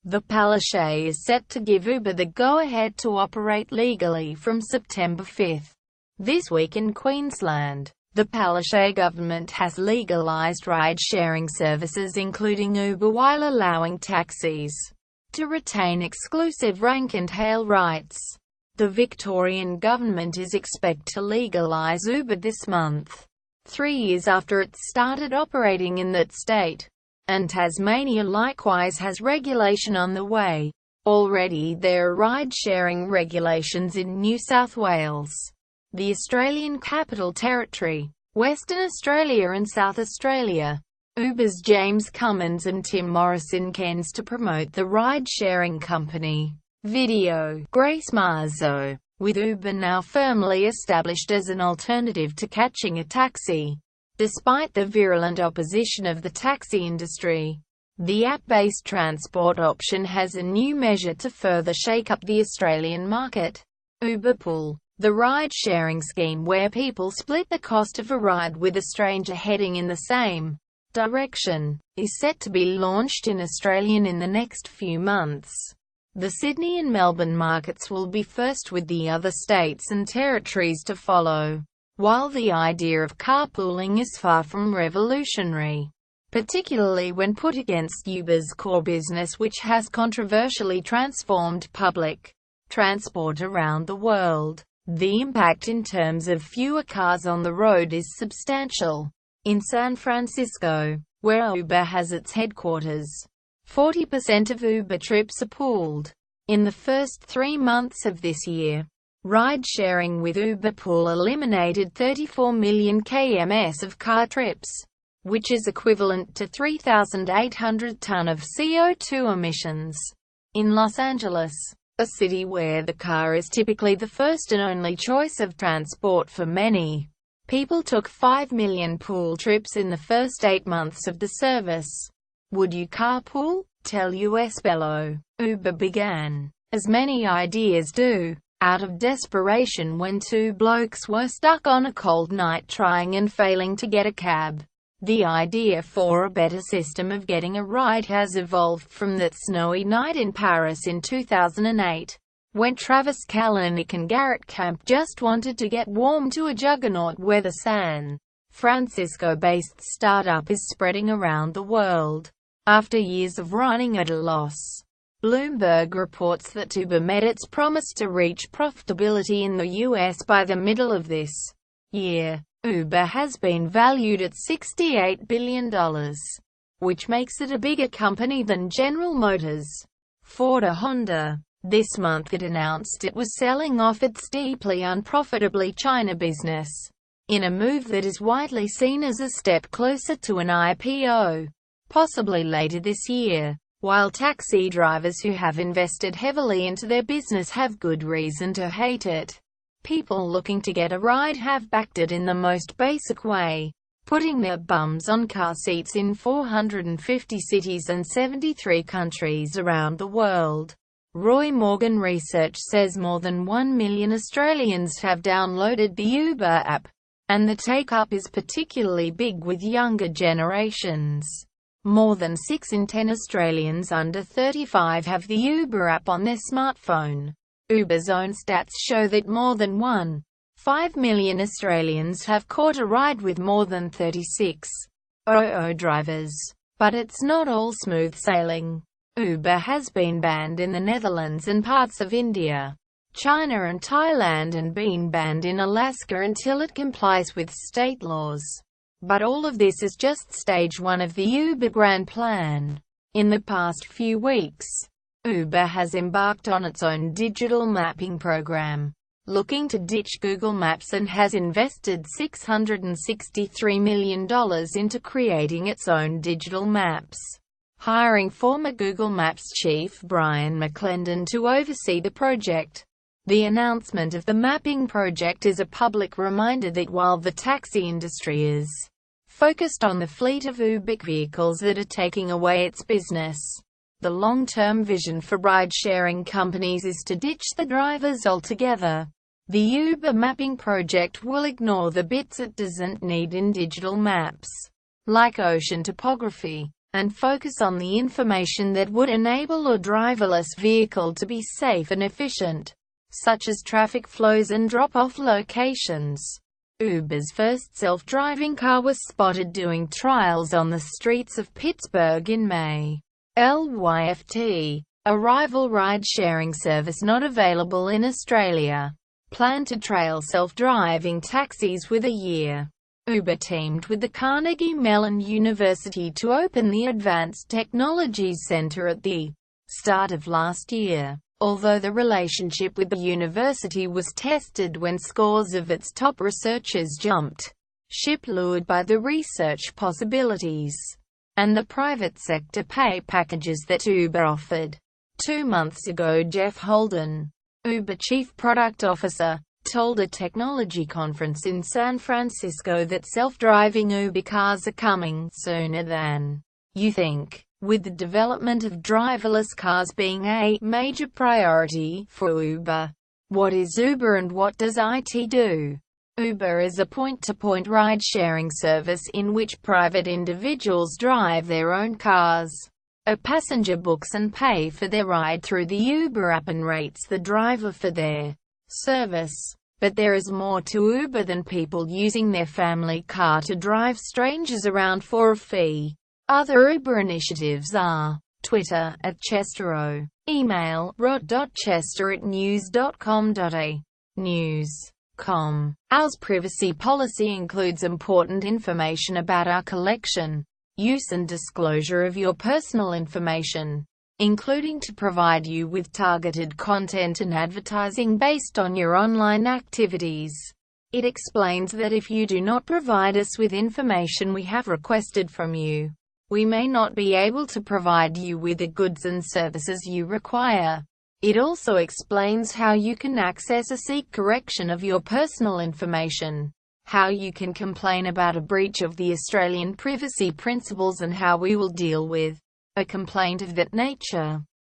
The Palaszczuk is set to give Uber the go-ahead to operate legally from September 5. This week in Queensland, the Palaszczuk Government has legalised ride-sharing services including Uber while allowing taxis to retain exclusive rank and hail rights. The Victorian Government is expected to legalise Uber this month, 3 years after it started operating in that state. And Tasmania likewise has regulation on the way. Already there are ride-sharing regulations in New South Wales, the Australian Capital Territory, Western Australia and South Australia. Uber's James Cummins and Tim Morris in Cairns to promote the ride-sharing company. Video. Grace Marzo. With Uber now firmly established as an alternative to catching a taxi, despite the virulent opposition of the taxi industry, the app-based transport option has a new measure to further shake up the Australian market. Uber Pool, the ride-sharing scheme where people split the cost of a ride with a stranger heading in the same direction, is set to be launched in Australia in the next few months. The Sydney and Melbourne markets will be first, with the other states and territories to follow. While the idea of carpooling is far from revolutionary, particularly when put against Uber's core business, which has controversially transformed public transport around the world, the impact in terms of fewer cars on the road is substantial. In San Francisco, where Uber has its headquarters, 40% of Uber trips are pooled. In the first 3 months of this year, ride-sharing with Uber Pool eliminated 34 million kms of car trips, which is equivalent to 3,800 tons of CO2 emissions. In Los Angeles, a city where the car is typically the first and only choice of transport for many people, took 5 million pool trips in the first 8 months of the service. Would you carpool? Tell US BELOWBut. Uber began, as many ideas do, out of desperation when 2 blokes were stuck on a cold night trying and failing to get a cab. The idea for a better system of getting a ride has evolved from that snowy night in Paris in 2008, when Travis Kalanick and Garrett Camp just wanted to get warm, to a juggernaut where the San Francisco-based startup is spreading around the world. After years of running at a loss, Bloomberg reports that Uber met its promise to reach profitability in the US by the middle of this year. Uber has been valued at $68 billion, which makes it a bigger company than General Motors, Ford or Honda. This month it announced it was selling off its deeply unprofitable China business, in a move that is widely seen as a step closer to an IPO, possibly later this year. While taxi drivers who have invested heavily into their business have good reason to hate it, people looking to get a ride have backed it in the most basic way, putting their bums on car seats in 450 cities and 73 countries around the world. Roy Morgan research says more than 1 million Australians have downloaded the Uber app, and the take-up is particularly big with younger generations. More than 6 in 10 Australians under 35 have the Uber app on their smartphone. Uber's own stats show that more than 1.5 million Australians have caught a ride with more than 36,000 drivers. But it's not all smooth sailing. Uber has been banned in the Netherlands and parts of India, China and Thailand, and been banned in Alaska until it complies with state laws. But all of this is just stage 1 of the Uber grand plan. In the past few weeks, Uber has embarked on its own digital mapping program, looking to ditch Google Maps, and has invested $663 million into creating its own digital maps, hiring former Google Maps chief Brian McClendon to oversee the project. The announcement of the mapping project is a public reminder that while the taxi industry is focused on the fleet of Uber vehicles that are taking away its business, the long-term vision for ride-sharing companies is to ditch the drivers altogether. The Uber mapping project will ignore the bits it doesn't need in digital maps, like ocean topography, and focus on the information that would enable a driverless vehicle to be safe and efficient, such as traffic flows and drop-off locations. Uber's first self-driving car was spotted doing trials on the streets of Pittsburgh in May. Lyft, a rival ride-sharing service not available in Australia, planned to trail self-driving taxis with a year. Uber teamed with the Carnegie Mellon University to open the Advanced Technologies Center at the start of last year. Although the relationship with the university was tested when scores of its top researchers jumped ship, lured by the research possibilities and the private sector pay packages that Uber offered. 2 months ago, Jeff Holden, Uber chief product officer, told a technology conference in San Francisco that self-driving Uber cars are coming sooner than you think. With the development of driverless cars being a major priority for Uber. What is Uber and what does it do? Uber is a point-to-point ride-sharing service in which private individuals drive their own cars. A passenger books and pay for their ride through the Uber app and rates the driver for their service. But there is more to Uber than people using their family car to drive strangers around for a fee. Other Uber initiatives are Twitter @ChesterO, email rod.chester@news.com.au, news.com. Ours privacy policy includes important information about our collection, use and disclosure of your personal information, including to provide you with targeted content and advertising based on your online activities. It explains that if you do not provide us with information we have requested from you, we may not be able to provide you with the goods and services you require. It also explains how you can access or seek correction of your personal information, how you can complain about a breach of the Australian privacy principles and how we will deal with a complaint of that nature.